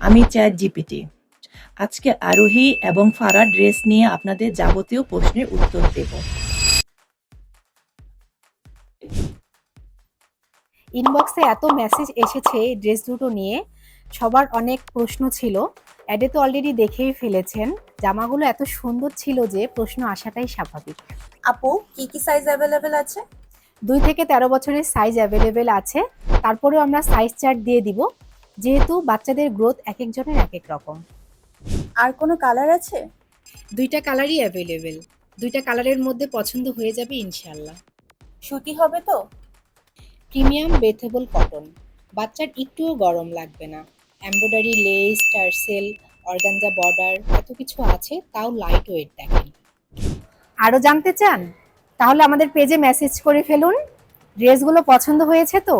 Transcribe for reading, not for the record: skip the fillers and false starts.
আমি chat GPT. আজকে আরোহী এবং ফারা ড্রেস নিয়ে আপনাদের যাবতীয় প্রশ্নের উত্তর দেব। ইনবক্সে এত মেসেজ এসেছে এই ড্রেস দুটো নিয়ে, সবার অনেক প্রশ্ন ছিল। অ্যাডে তো অলরেডি দেখেই ফেলেছেন। জামাগুলো এত সুন্দর ছিল যে প্রশ্ন আসাটাই স্বাভাবিক। আপু, কি কি সাইজ অ্যাভেলেবেল আছে? 2 থেকে 13 বছরের সাইজ অ্যাভেলেবেল আছে। তারপরেও আমরা সাইজ চার্ট দিয়ে দিব, যেহেতু বাচ্চাদের গ্রোথ এক একজনের এক এক রকম। আর কোনো কালার আছে? 2টা কালারই অ্যাভেলেবেল। 2টা কালারের মধ্যে পছন্দ হয়ে যাবে ইনশাল্লাহ। সুতি হবে তো? প্রিমিয়াম বেথেবল কটন, বাচ্চার একটুও গরম লাগবে না। Embroidery, less, tassel, organza border এত কিছু আছে, তাও লাইট ওয়েট দেখেন। আরও জানতে চান? তাহলে আমাদের পেজে মেসেজ করে ফেলুন। ড্রেসগুলো পছন্দ হয়েছে তো?